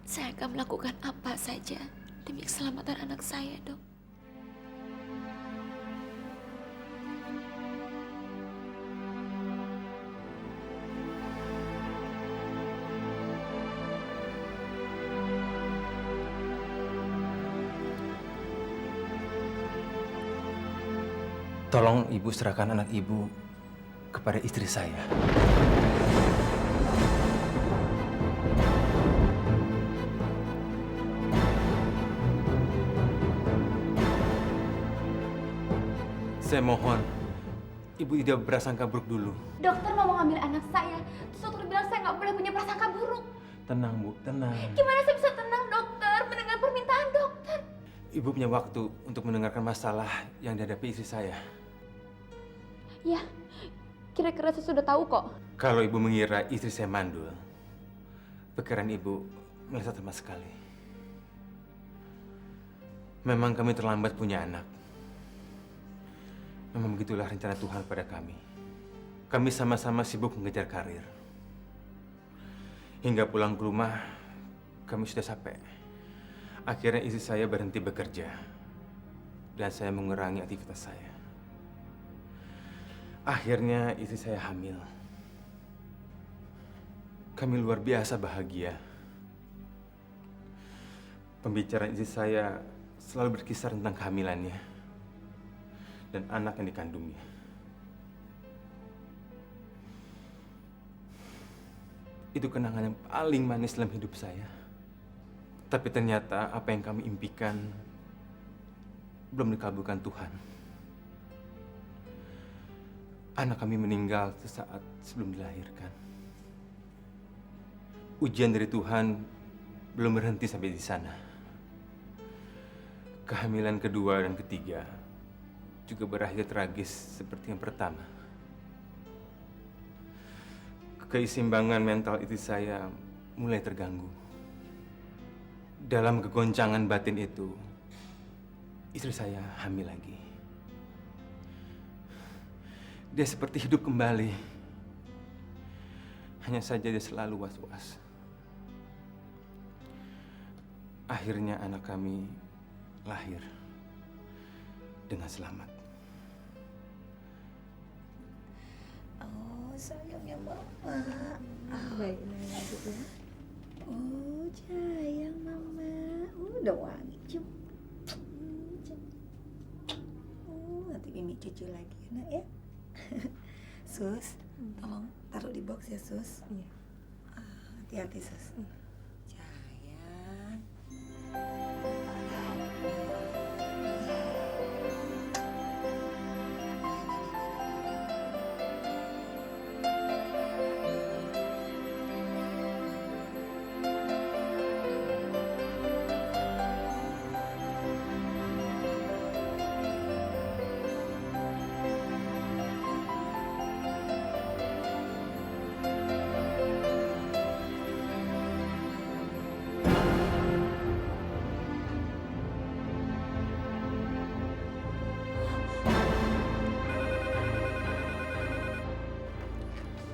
Saya akan melakukan apa saja demi keselamatan anak saya, Dok. Tolong ibu serahkan anak ibu kepada istri saya. Saya mohon, ibu tidak berprasangka buruk dulu. Dokter mau ngambil anak saya, terus dokter bilang saya nggak boleh punya prasangka buruk. Tenang, Bu, tenang. Gimana saya bisa tenang, dokter, mendengar permintaan dokter? Ibu punya waktu untuk mendengarkan masalah yang dihadapi istri saya. Ya, kira-kira saya sudah tahu kok. Kalau ibu mengira istri saya mandul, pikiran ibu meleset sama sekali. Memang kami terlambat punya anak. Memang begitulah rencana Tuhan pada kami. Kami sama-sama sibuk mengejar karir. Hingga pulang ke rumah, kami sudah capek. Akhirnya istri saya berhenti bekerja. Dan saya mengurangi aktivitas saya. Akhirnya istri saya hamil. Kami luar biasa bahagia. Pembicaraan istri saya selalu berkisar tentang kehamilannya dan anak yang dikandungnya. Itu kenangan yang paling manis dalam hidup saya. Tapi ternyata apa yang kami impikan belum dikabulkan Tuhan. Anak kami meninggal sesaat sebelum dilahirkan. Ujian dari Tuhan belum berhenti sampai di sana. Kehamilan kedua dan ketiga juga berakhir tragis seperti yang pertama. Keseimbangan mental istri saya mulai terganggu. Dalam kegoncangan batin itu, istri saya hamil lagi. Dia seperti hidup kembali. Hanya saja dia selalu was-was. Akhirnya anak kami lahir dengan selamat. Oh, sayangnya mama. Baik, lanjut ya. Oh, sayang mama. Udah wangi, cium. Cium. Oh, nanti Mimi cucu lagi ya, nak ya. Sus, tolong taruh di box ya, Sus. Iya. Hati-hati, Sus. Sayang.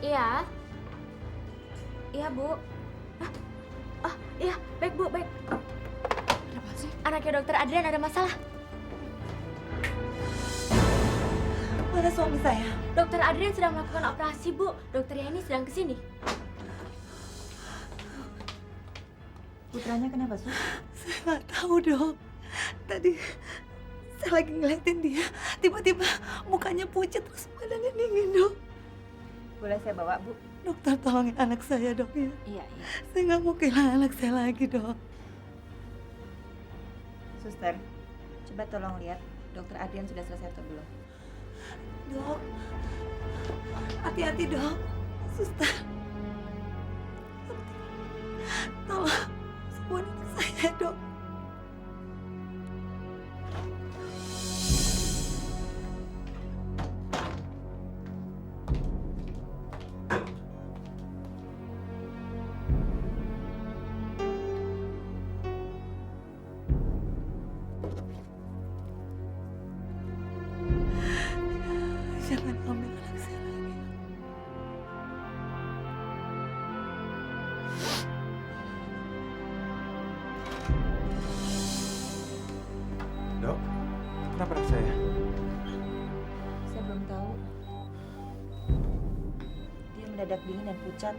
Iya. Iya, Bu. Iya, baik, Bu, baik. Kenapa sih? Anaknya dokter Adrian ada masalah. Mana suami saya? Dokter Adrian sedang melakukan operasi, Bu. Dokter Yani sedang ke sini. Putranya kenapa, Sus? Saya nggak tahu, Dok. Tadi saya lagi ngeliatin dia, tiba-tiba mukanya pucat terus badannya dingin, Dok. Boleh saya bawa, Bu? Dokter tolongin anak saya, Dok ya. Iya, iya. Saya nggak mau kehilangan anak saya lagi, Dok. Suster, coba tolong lihat dokter Adrian sudah selesai atau belum. Dok, hati-hati, Dok. Suster, tolong sembuhin anak saya, Dok. Jangan ambil anak saya lagi. Dok, kenapa anak saya? Saya belum tahu. Dia mendadak dingin dan pucat.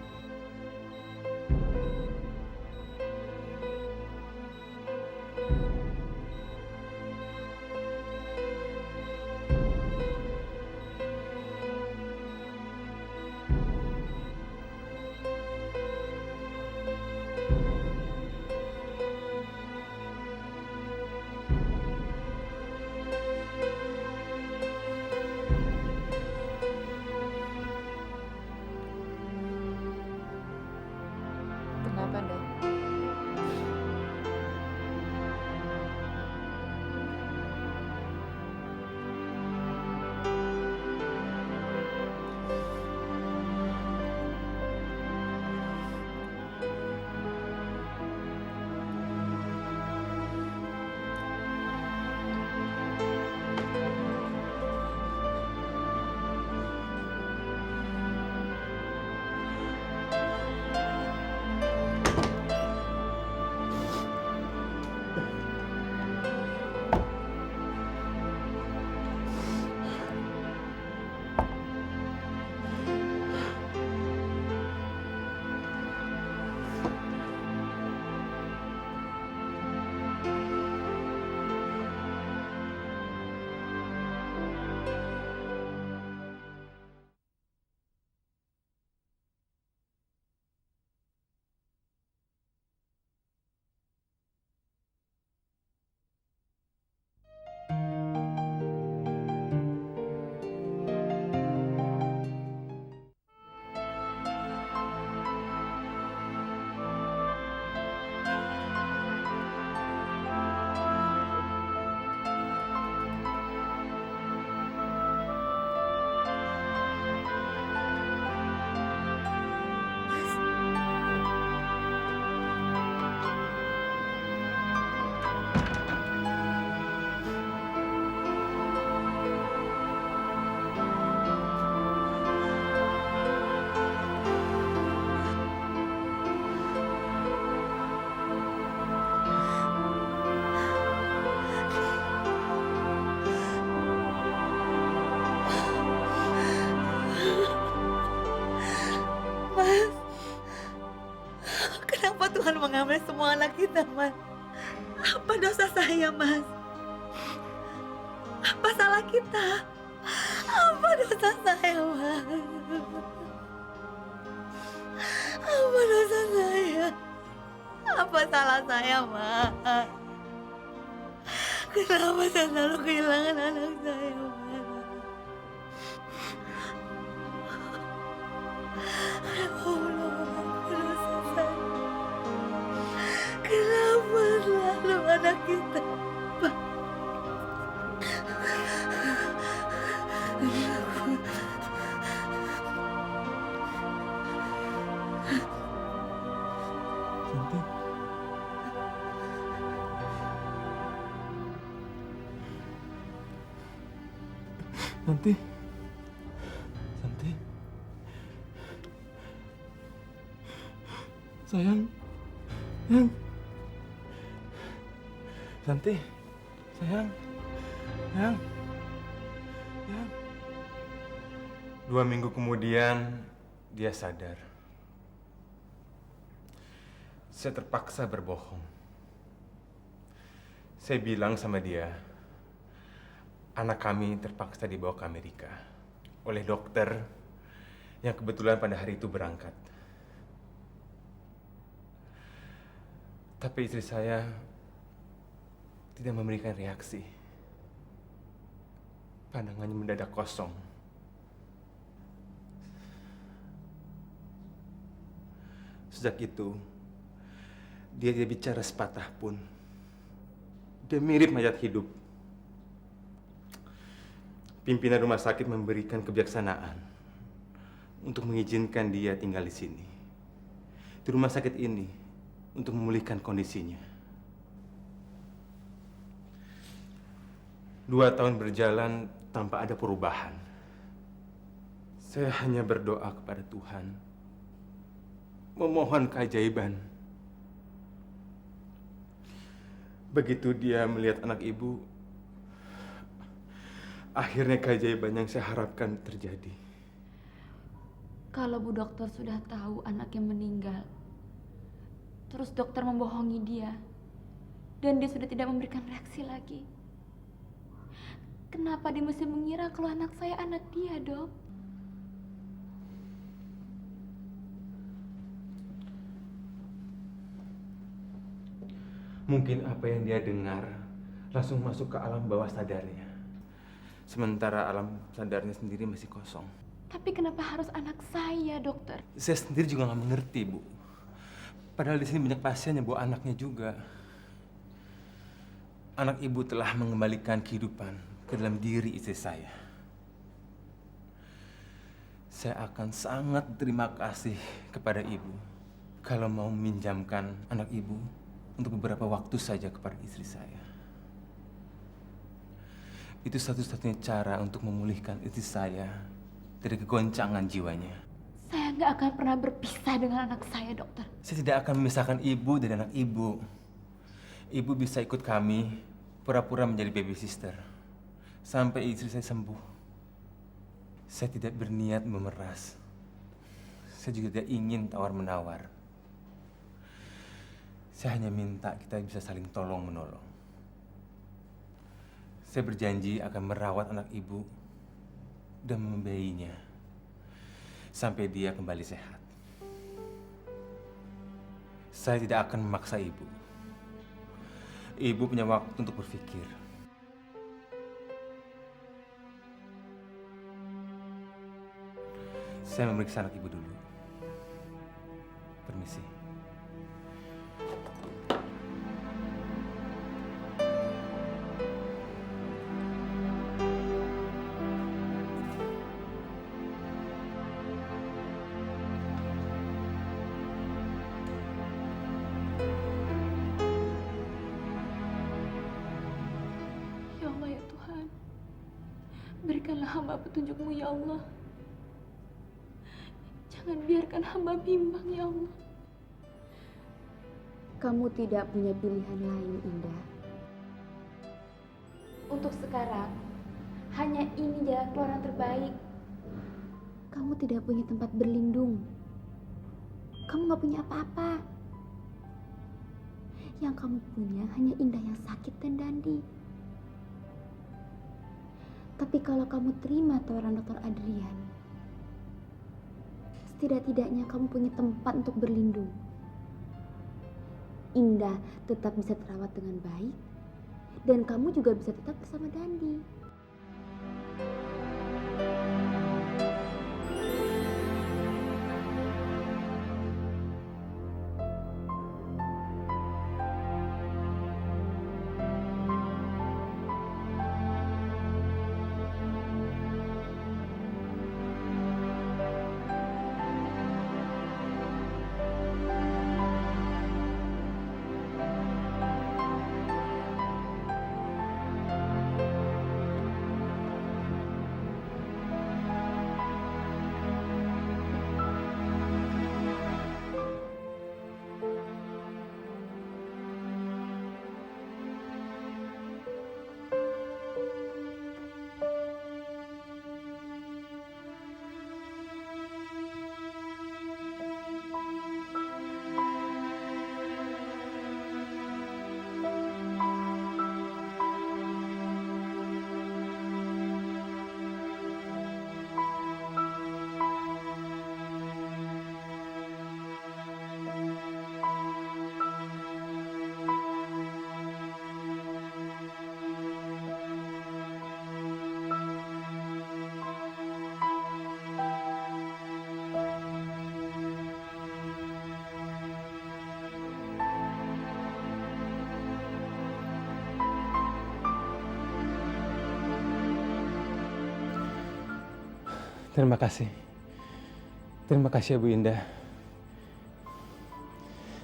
Kenapa, Dok? Mas, kenapa Tuhan mengambil semua anak kita, Mas? Apa dosa saya, Mas? Apa salah kita? Apa dosa saya, Mas? Apa dosa saya? Apa salah saya, Mas? Kenapa saya selalu kehilangan anak saya, Mas? Ya Allah, dosa saya. Kenapa selalu anak kita, Pak? Santi. Santi. Santi. Sayang. Sayang. Santi. Sayang. Sayang. Sayang. 2 minggu kemudian dia sadar. Saya terpaksa berbohong. Saya bilang sama dia, anak kami terpaksa dibawa ke Amerika oleh dokter yang kebetulan pada hari itu berangkat. Tapi istri saya tidak memberikan reaksi. Pandangannya mendadak kosong. Sejak itu, dia tidak bicara sepatah pun. Dia mirip mayat hidup. Pimpinan rumah sakit memberikan kebijaksanaan untuk mengizinkan dia tinggal di sini. Di rumah sakit ini untuk memulihkan kondisinya. 2 tahun berjalan tanpa ada perubahan. Saya hanya berdoa kepada Tuhan, memohon keajaiban. Begitu dia melihat anak ibu, akhirnya keajaiban yang saya harapkan terjadi. Kalau Bu Dokter sudah tahu anaknya meninggal, terus dokter membohongi dia, dan dia sudah tidak memberikan reaksi lagi, kenapa dia mesti mengira kalau anak saya anak dia, Dok? Mungkin apa yang dia dengar langsung masuk ke alam bawah sadarnya. Sementara alam sadarnya sendiri masih kosong. Tapi kenapa harus anak saya, dokter? Saya sendiri juga nggak mengerti, Bu. Padahal di sini banyak pasien yang bawa anaknya juga. Anak ibu telah mengembalikan kehidupan ke dalam diri istri saya. Saya akan sangat berterima kasih kepada ibu kalau mau meminjamkan anak ibu untuk beberapa waktu saja kepada istri saya. Itu satu-satunya cara untuk memulihkan istri saya dari kegoncangan jiwanya. Saya nggak akan pernah berpisah dengan anak saya, dokter. Saya tidak akan memisahkan ibu dari anak ibu. Ibu bisa ikut kami pura-pura menjadi baby sister sampai istri saya sembuh. Saya tidak berniat memeras. Saya juga tidak ingin tawar-menawar. Saya hanya minta kita bisa saling tolong-menolong. Saya berjanji akan merawat anak ibu dan membiayainya sampai dia kembali sehat. Saya tidak akan memaksa ibu. Ibu punya waktu untuk berpikir. Saya memeriksa anak ibu dulu. Permisi. Ya Allah, ya Tuhan, berikanlah hamba petunjuk-Mu, ya Allah. Jangan biarkan hamba bimbang, ya Allah. Kamu tidak punya pilihan lain, Indah. Untuk sekarang, hanya ini jalan keluar yang terbaik. Kamu tidak punya tempat berlindung. Kamu gak punya apa-apa. Yang kamu punya hanya Indah yang sakit dan Dandi. Tapi kalau kamu terima tawaran Dokter Adrian, setidak-tidaknya kamu punya tempat untuk berlindung. Indah tetap bisa terawat dengan baik, dan kamu juga bisa tetap bersama Dandi. Terima kasih. Terima kasih ya Bu Indah.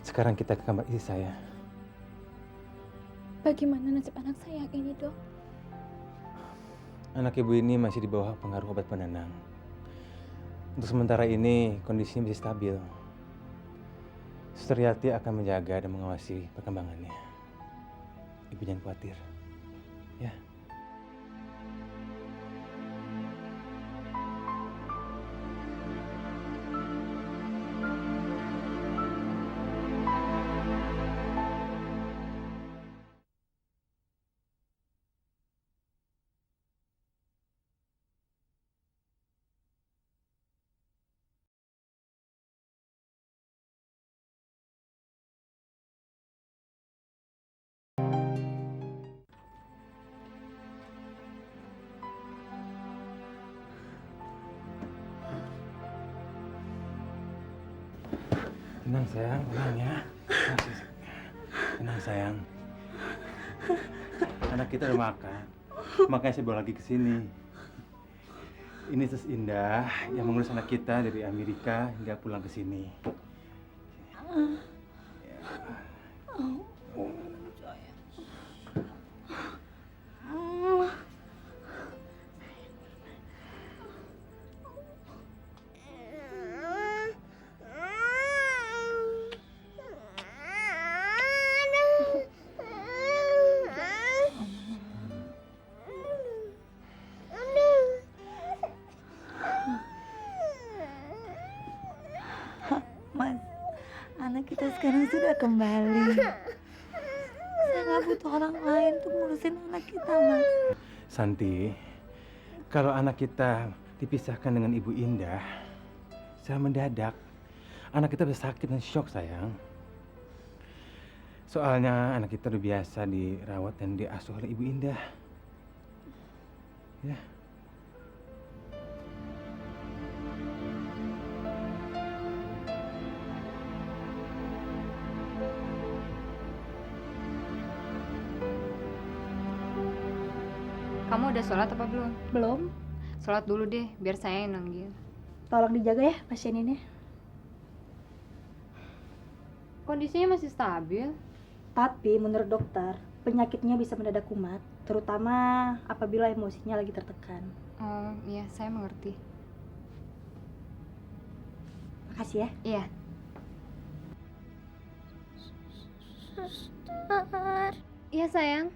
Sekarang kita ke kamar istri saya. Bagaimana nasib anak saya yang ini, Dok? Anak ibu ini masih di bawah pengaruh obat penenang. Untuk sementara ini kondisinya masih stabil. Suster Yati akan menjaga dan mengawasi perkembangannya. Ibu jangan khawatir. Ya. Tenang sayang, tenang ya. Tenang sayang. Anak kita udah makan, makanya saya bawa lagi ke sini. Ini Sus Indah yang mengurus anak kita dari Amerika hingga pulang ke sini. Mas, anak kita sekarang sudah kembali. Saya nggak butuh orang lain untuk ngurusin anak kita, Mas. Santi, kalau anak kita dipisahkan dengan Ibu Indah, saya mendadak. Anak kita udah sakit dan shock sayang. Soalnya anak kita udah biasa dirawat dan diasuh oleh Ibu Indah. Ya. Kamu udah sholat apa belum? Belum. Sholat dulu deh, biar saya yang nanggil. Tolong dijaga ya pasien ini. Kondisinya masih stabil. Tapi menurut dokter, penyakitnya bisa mendadak kumat, terutama apabila emosinya lagi tertekan. Oh iya, saya mengerti. Makasih ya. Iya. Suster, Iya sayang.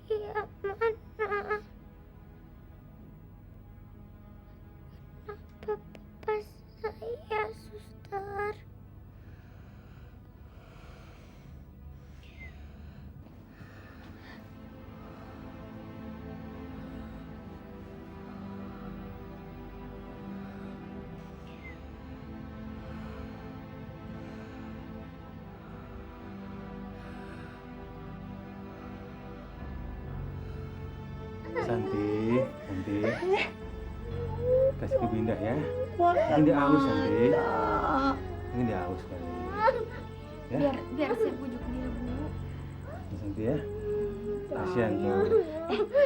saya mana? Kenapa papa saya, suster? Santi, kasih ke Binda ya. Ini dia aus Santi. Ini dia aus kali. Ya, Biar saya bujuk dia, Bu. Santi ya. Kasihan tuh.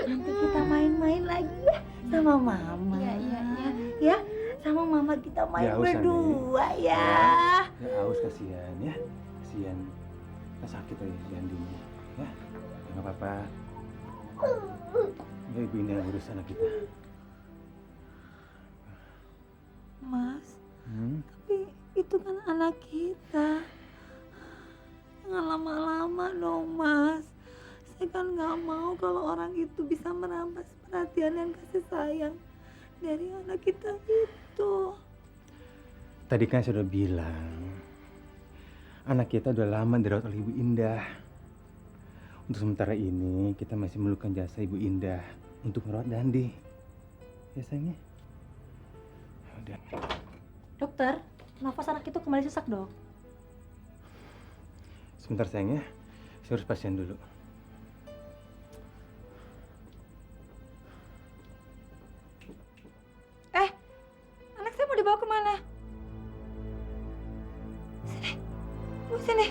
Nanti kita main-main lagi ya sama mama. Iya. Ya, sama mama kita main Ya, aus, berdua ya. Ya aus kasihan ya. Kasihan. Kita sakit aja si Andinya. Ya, nggak apa-apa. Ya, Ibu Indah yang urus anak kita. Mas, Hmm? tapi itu kan anak kita. Jangan lama-lama dong, Mas. Saya kan nggak mau kalau orang itu bisa merampas perhatian dan kasih sayang dari anak kita itu. Tadi kan saya udah bilang, anak kita udah lama dirawat oleh Ibu Indah. Untuk sementara ini kita masih memerlukan jasa Ibu Indah untuk merawat Dandi. Ya sayangnya. Udah. Dokter, nafas anak itu kembali sesak, Dok. Sebentar sayangnya, saya urus pasien dulu. Anak saya mau dibawa kemana? Sini, Bu, sini.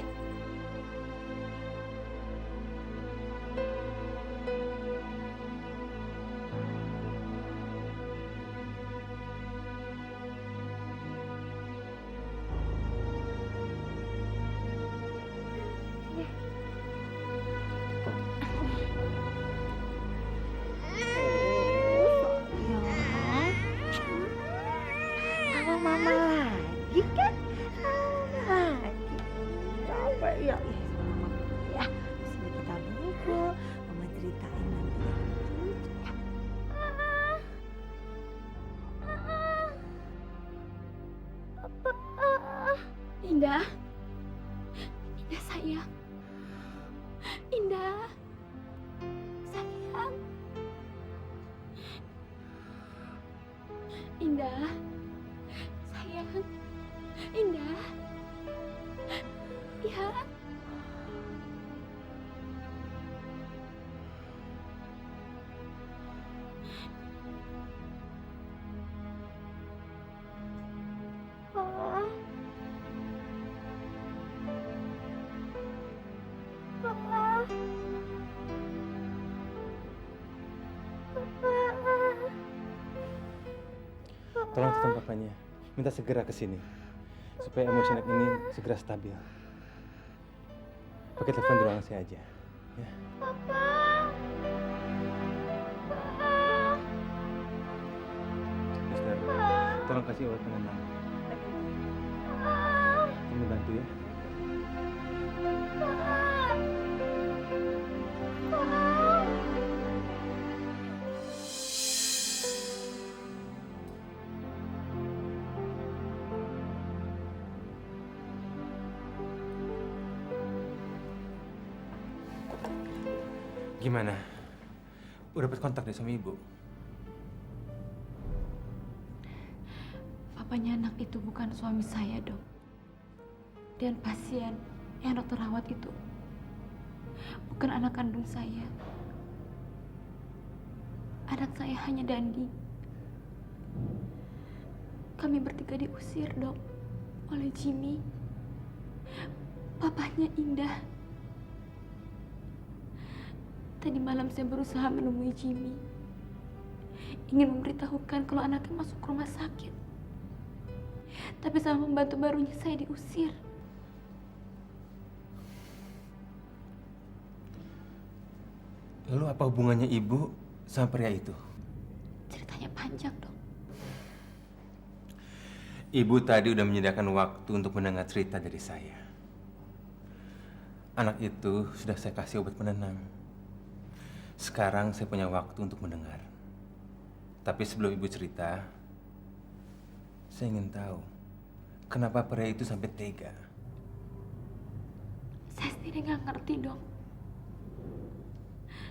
Sama mama lagi kan? Sama mama lagi. Capek ya. Sama mama kok. Mama ceritain nanti ya. Indah. Indah sayang. Indah. Sayang. Indah. Sayang. Indah. Ya. Tolong telepon papanya. Minta segera ke sini. Supaya emosi anak ini segera stabil. Pakai telepon di ruangan saya aja. Ya. Mister, tolong kasih obat penenang. Kamu bantu ya. Gimana? Udah dapat kontak deh sama ibu? Papanya anak itu bukan suami saya, Dok. Dan pasien yang dokter rawat itu bukan anak kandung saya. Anak saya hanya Dandi. Kami bertiga diusir, Dok, oleh Jimmy. Papanya Indah. Tadi malam saya berusaha menemui Jimmy. Ingin memberitahukan kalau anaknya masuk rumah sakit. Tapi sama pembantu barunya saya diusir. Lalu apa hubungannya ibu sama pria itu? Ceritanya panjang, Dok. Ibu tadi udah menyediakan waktu untuk mendengar cerita dari saya. Anak itu sudah saya kasih obat penenang. Sekarang saya punya waktu untuk mendengar. Tapi sebelum ibu cerita, saya ingin tahu kenapa pria itu sampai tega. Saya sendiri nggak ngerti, Dok.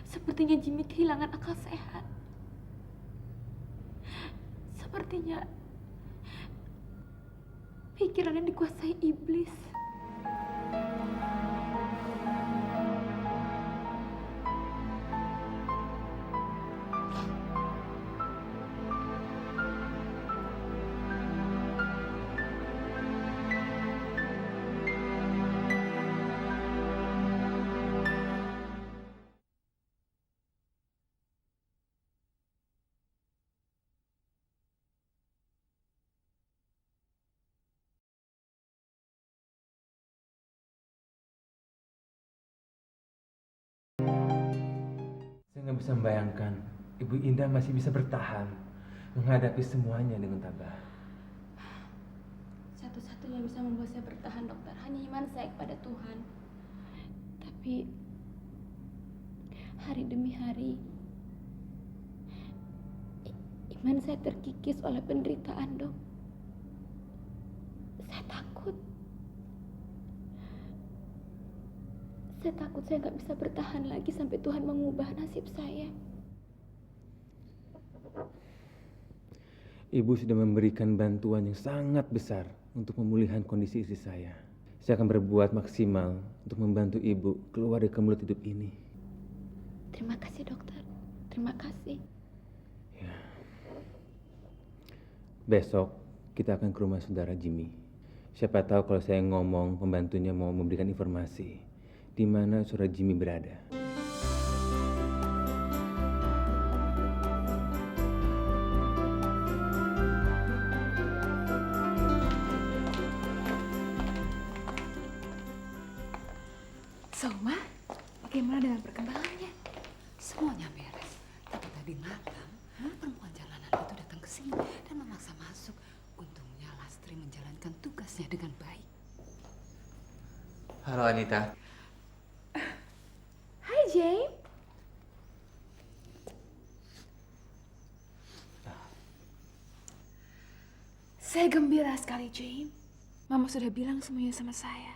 Sepertinya Jimmy kehilangan akal sehat. Sepertinya pikirannya dikuasai iblis. Saya nggak bisa membayangkan Ibu Indah masih bisa bertahan menghadapi semuanya dengan tabah. Satu-satunya bisa membuat saya bertahan, dokter, hanya iman saya kepada Tuhan. Tapi hari demi hari iman saya terkikis oleh penderitaan, Dok. Saya takut. Saya takut saya nggak bisa bertahan lagi sampai Tuhan mengubah nasib saya. Ibu sudah memberikan bantuan yang sangat besar untuk pemulihan kondisi istri saya. Saya akan berbuat maksimal untuk membantu ibu keluar dari kemelut hidup ini. Terima kasih, dokter. Terima kasih. Ya. Besok kita akan ke rumah saudara Jimmy. Siapa tahu kalau saya ngomong, pembantunya mau memberikan informasi di mana saudara Jimmy berada. Soma, bagaimana dengan perkembangannya? Semuanya beres. Tapi tadi malam, perempuan jalanan itu datang ke sini dan memaksa masuk. Untungnya Lastri menjalankan tugasnya dengan baik. Halo Anita. Hai James. Saya gembira sekali, James. Mama sudah bilang semuanya sama saya.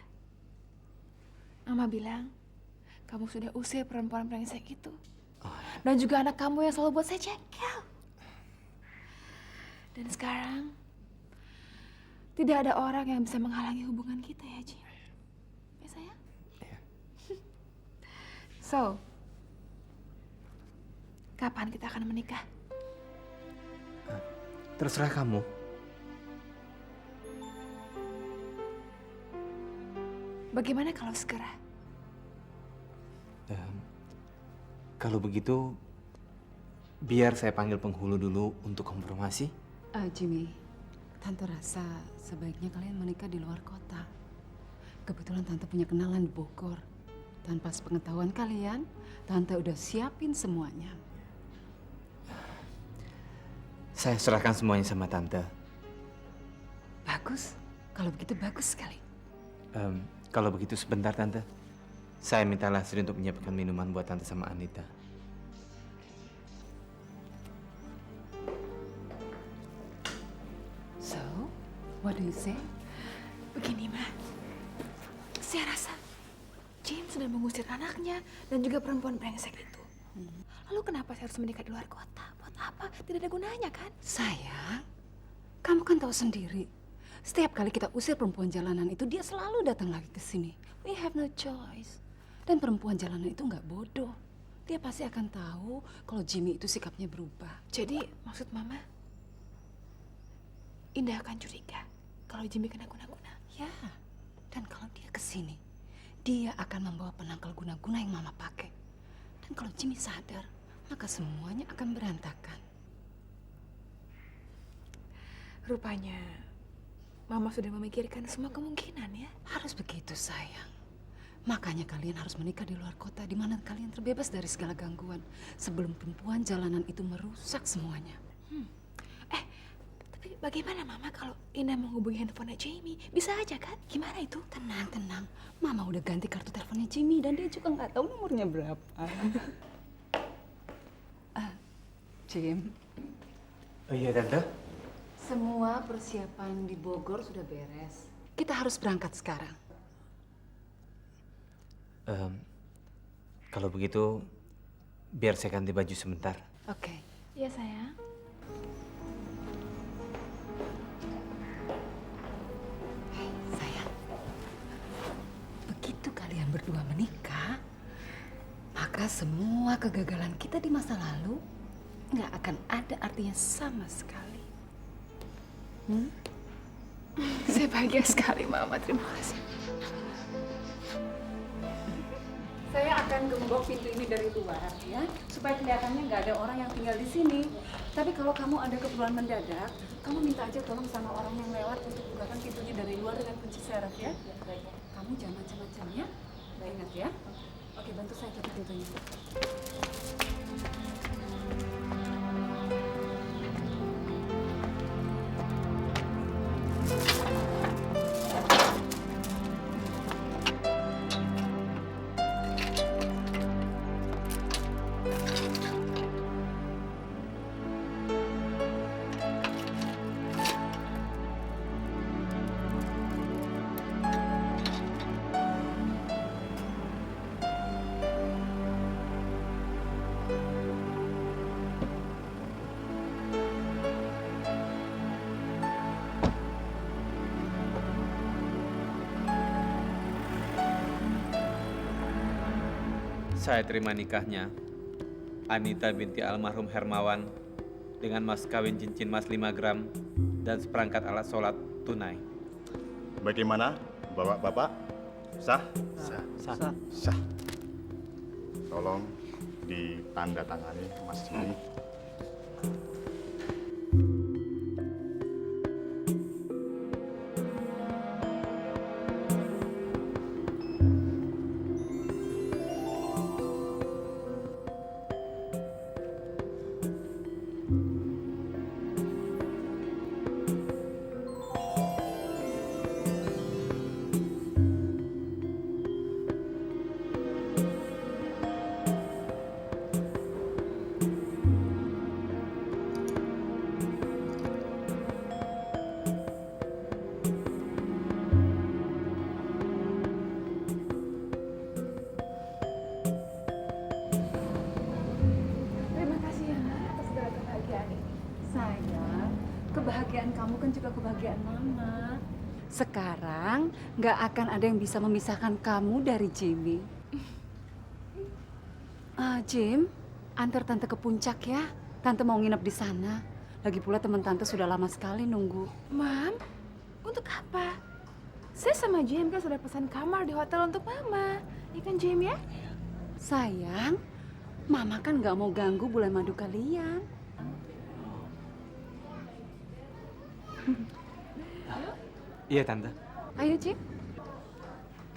Mama bilang, kamu sudah usir perempuan brengsek itu. Dan juga anak kamu yang selalu buat saya jengkel. Dan sekarang, tidak ada orang yang bisa menghalangi hubungan kita ya, Jim. Ya, sayang? So, kapan kita akan menikah? Terserah kamu. Bagaimana kalau segera? Kalau begitu, biar saya panggil penghulu dulu untuk konfirmasi. Jimmy, Tante rasa sebaiknya kalian menikah di luar kota. Kebetulan Tante punya kenalan di Bogor. Tanpa sepengetahuan kalian, Tante udah siapin semuanya. Saya serahkan semuanya sama Tante. Bagus, kalau begitu bagus sekali. Kalau begitu sebentar Tante. Saya minta Lasri untuk menyiapkan minuman buat Tante sama Anita. So, what do you say? Begini, Ma. Saya rasa James sudah mengusir anaknya dan juga perempuan brengsek itu. Lalu kenapa saya harus menikah di luar kota? Buat apa? Tidak ada gunanya, kan? Sayang, kamu kan tahu sendiri. Setiap kali kita usir perempuan jalanan itu, dia selalu datang lagi ke sini. We have no choice. Dan perempuan jalanan itu nggak bodoh. Dia pasti akan tahu kalau Jimmy itu sikapnya berubah. Jadi, maksud Mama, Indah akan curiga kalau Jimmy kena guna-guna. Ya, dan kalau dia ke sini, dia akan membawa penangkal guna-guna yang Mama pakai. Dan kalau Jimmy sadar, maka semuanya akan berantakan. Rupanya, Mama sudah memikirkan semua kemungkinan ya. Harus begitu, sayang. Makanya kalian harus menikah di luar kota, di mana kalian terbebas dari segala gangguan. Sebelum perempuan jalanan itu merusak semuanya. Tapi bagaimana Mama kalau Indah menghubungi handphonenya Jamie? Bisa aja kan? Gimana itu? Tenang, tenang. Mama udah ganti kartu teleponnya Jimmy dan dia juga nggak tahu nomornya berapa. Jim. Oh iya Tante. Semua persiapan di Bogor sudah beres. Kita harus berangkat sekarang. Kalau begitu, biar saya ganti baju sebentar. Oke. Iya, sayang. Sayang, begitu kalian berdua menikah, maka semua kegagalan kita di masa lalu nggak akan ada artinya sama sekali. Saya bahagia sekali, Mama. Terima kasih. Saya akan gembok pintu ini dari luar ya, supaya kelihatannya nggak ada orang yang tinggal di sini. Tapi kalau kamu ada keperluan mendadak, kamu minta aja tolong sama orang yang lewat untuk bukakan pintunya dari luar dengan kunci serep ya. Kamu jangan macam-macam ya. Ingat ya. Oke, bantu saya tutup pintunya. Saya terima nikahnya Anita binti almarhum Hermawan dengan mas kawin cincin emas 5 gram dan seperangkat alat sholat tunai. Bagaimana, Bapak-bapak? Sah? Sah. Sah. Tolong ditandatangani Mas Jimmy. kebahagiaan kamu kan juga kebahagiaan Mama. Sekarang nggak akan ada yang bisa memisahkan kamu dari Jimmy. Jim, antar Tante ke puncak ya. Tante mau nginep di sana. Lagi pula teman Tante sudah lama sekali nunggu. Mam, untuk apa? Saya sama Jim kan sudah pesan kamar di hotel untuk Mama. Ikan Jim ya? Sayang, Mama kan nggak mau ganggu bulan madu kalian. Iya, Tante. Ayo, Jim.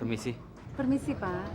Permisi. Permisi, Pak.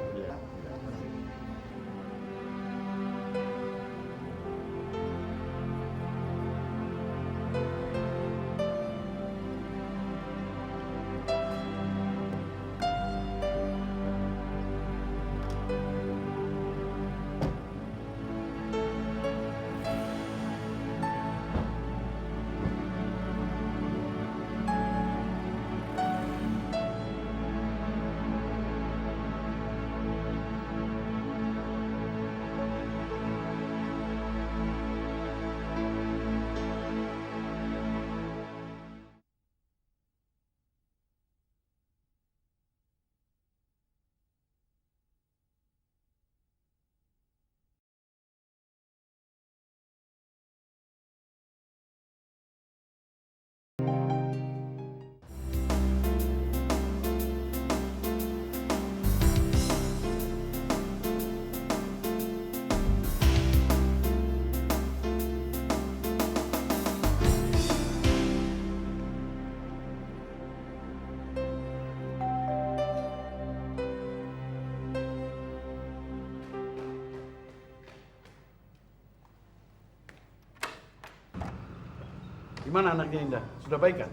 Gimana anaknya Indah? Sudah baik kan?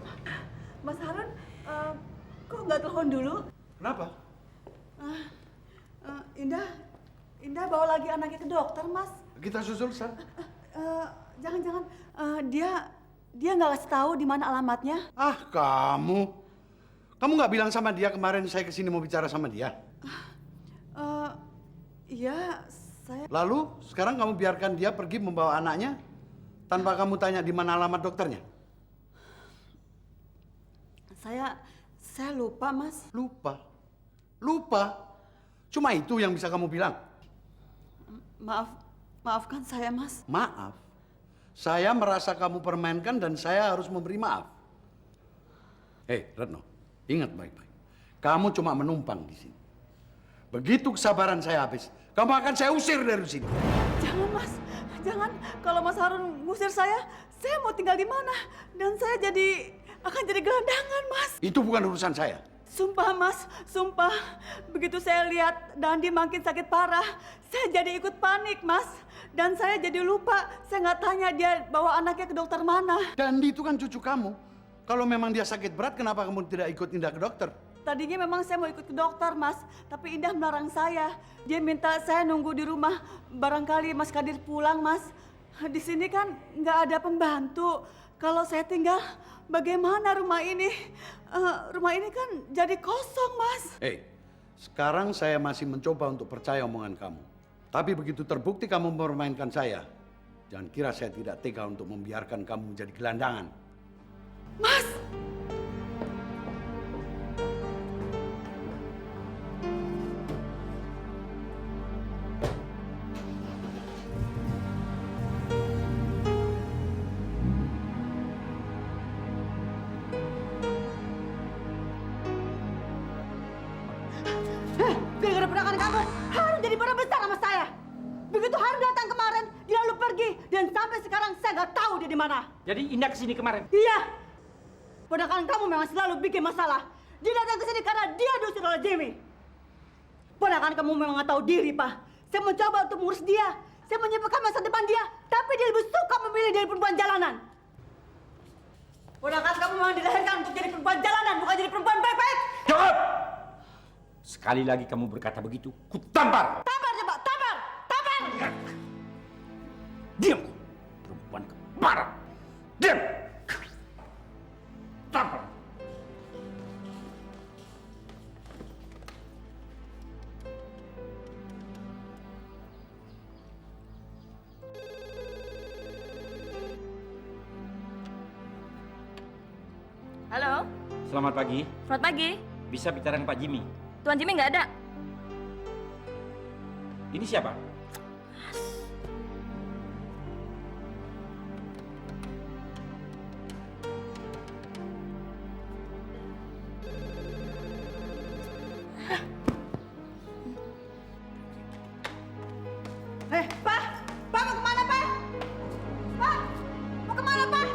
Mas Harun, kok nggak telepon dulu? Kenapa? Indah bawa lagi anaknya ke dokter, Mas. Kita susul, San. Jangan-jangan dia nggak kasih tahu di mana alamatnya. Ah, kamu. Kamu nggak bilang sama dia kemarin saya kesini mau bicara sama dia? Iya, saya... Lalu, sekarang kamu biarkan dia pergi membawa anaknya tanpa kamu tanya di mana alamat dokternya? Saya lupa, Mas. Lupa? Cuma itu yang bisa kamu bilang? Maafkan saya, Mas. Maaf? Saya merasa kamu permainkan dan saya harus memberi maaf. Hei, Retno, ingat baik-baik. Kamu cuma menumpang di sini. Begitu kesabaran saya habis, kamu akan saya usir dari sini. Jangan, Mas. Jangan. Kalau Mas Harun ngusir saya mau tinggal di mana? Dan saya akan jadi gelandangan, Mas. Itu bukan urusan saya. Sumpah, Mas. Sumpah. Begitu saya lihat Dandi makin sakit parah, saya jadi ikut panik, Mas. Dan saya jadi lupa. Saya nggak tanya dia bawa anaknya ke dokter mana. Dandi itu kan cucu kamu. Kalau memang dia sakit berat, kenapa kamu tidak ikut Indah ke dokter? Tadinya memang saya mau ikut ke dokter, Mas. Tapi Indah melarang saya. Dia minta saya nunggu di rumah. Barangkali Mas Kadir pulang, Mas. Di sini kan nggak ada pembantu. Kalau saya tinggal, bagaimana rumah ini? Rumah ini kan jadi kosong, Mas. Hei, sekarang saya masih mencoba untuk percaya omongan kamu. Tapi begitu terbukti kamu mempermainkan saya, jangan kira saya tidak tega untuk membiarkan kamu menjadi gelandangan. Mas! Gara-gara ponakan kamu, Harun jadi barang besar sama saya. Begitu Harun datang kemarin, dia lalu pergi. Dan sampai sekarang saya nggak tahu dia di mana. Jadi Indah kesini kemarin? Iya. Ponakan kamu memang selalu bikin masalah. Dia datang ke sini karena dia diusir oleh Jimmy. Ponakan kamu memang nggak tahu diri, Pak. Saya mencoba untuk mengurus dia. Saya menyibukkan masa depan dia. Tapi dia lebih suka memilih jadi perempuan jalanan. Ponakan kamu memang dilahirkan untuk jadi perempuan jalanan, bukan jadi perempuan baik-baik. Cukup! Sekali lagi kamu berkata begitu, ku tampar! Tampar, ya, Pak! Tampar! Tampar! Diam! Perempuan keparat! Diam! Tampar! Selamat pagi. Selamat pagi. Bisa bicara dengan Pak Jimmy? Tuan Jimmy nggak ada. Ini siapa? Pak! Pak mau kemana, Pak? Pak! Mau kemana, Pak?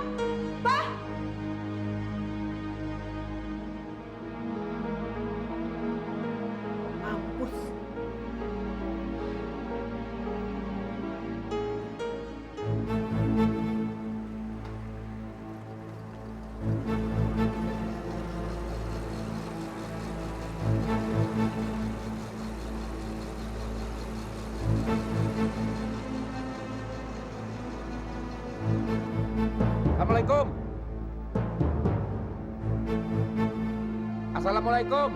Pak! Mampus. Assalamualaikum. Assalamualaikum.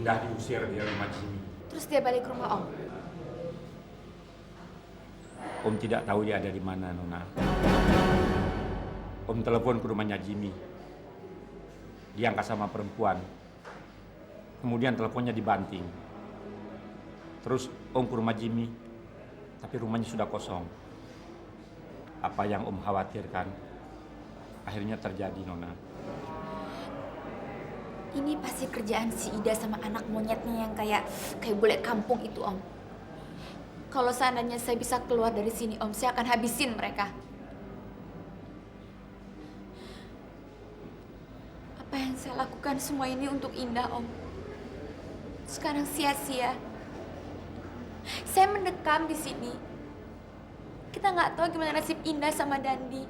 Indah diusir dari rumah Jimmy. Terus dia balik ke rumah Om. Om tidak tahu dia ada di mana, Nona. Om telepon ke rumahnya Jimmy. Diangkat sama perempuan. Kemudian teleponnya dibanting. Terus Om ke rumah Jimmy, tapi rumahnya sudah kosong. Apa yang Om khawatirkan akhirnya terjadi, Nona. Ini pasti kerjaan si Ida sama anak monyetnya yang kayak bule kampung itu, Om. Kalau seandainya saya bisa keluar dari sini, Om, saya akan habisin mereka. Apa yang saya lakukan semua ini untuk Indah, Om. Sekarang sia-sia. Saya mendekam di sini. Kita nggak tahu gimana nasib Indah sama Dandi.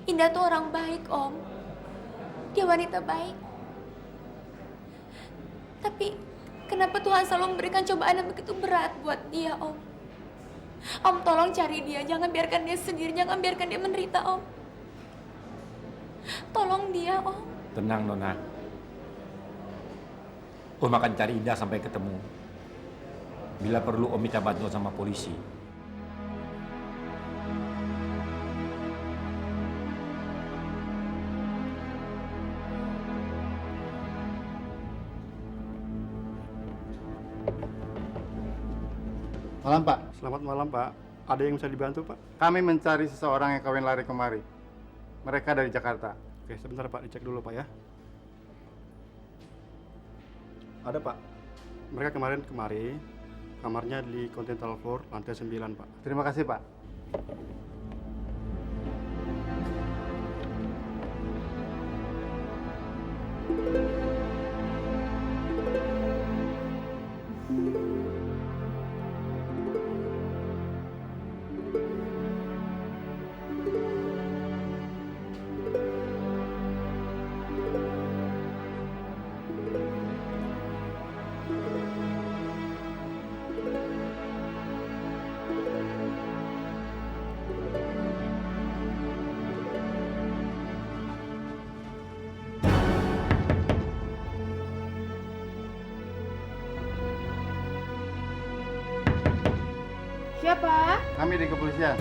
Indah tuh orang baik, Om. Dia wanita baik. Tapi kenapa Tuhan selalu memberikan cobaan yang begitu berat buat dia, Om? Om tolong cari dia, jangan biarkan dia sendiri, jangan biarkan dia menderita, Om. Tolong dia, Om. Tenang, Nona. Om akan cari Ida sampai ketemu. Bila perlu Om minta bantuan sama polisi. Malam, Pak. Selamat malam, Pak. Ada yang bisa dibantu, Pak? Kami mencari seseorang yang kawin lari kemari. Mereka dari Jakarta. Oke, sebentar, Pak. Dicek dulu, Pak, ya. Ada, Pak. Mereka kemarin kemari. Kamarnya di Continental Floor, lantai 9, Pak. Terima kasih, Pak. Siapa? Kami di kepolisian.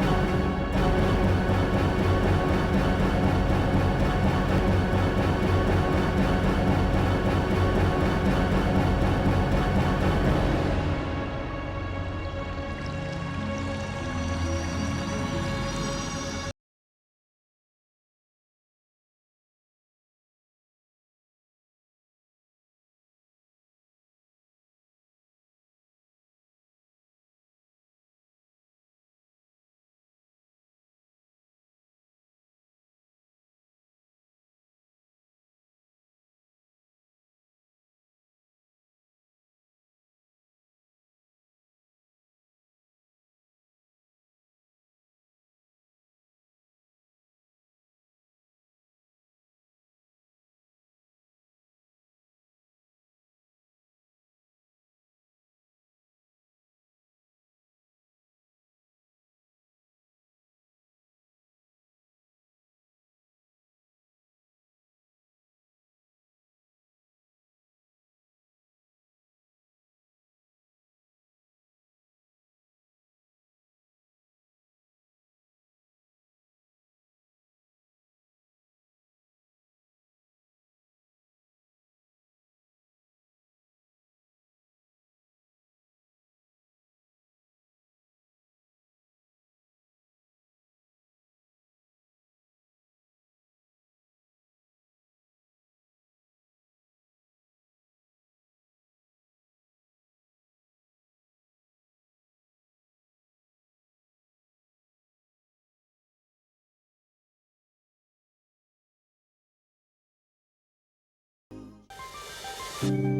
Thank you.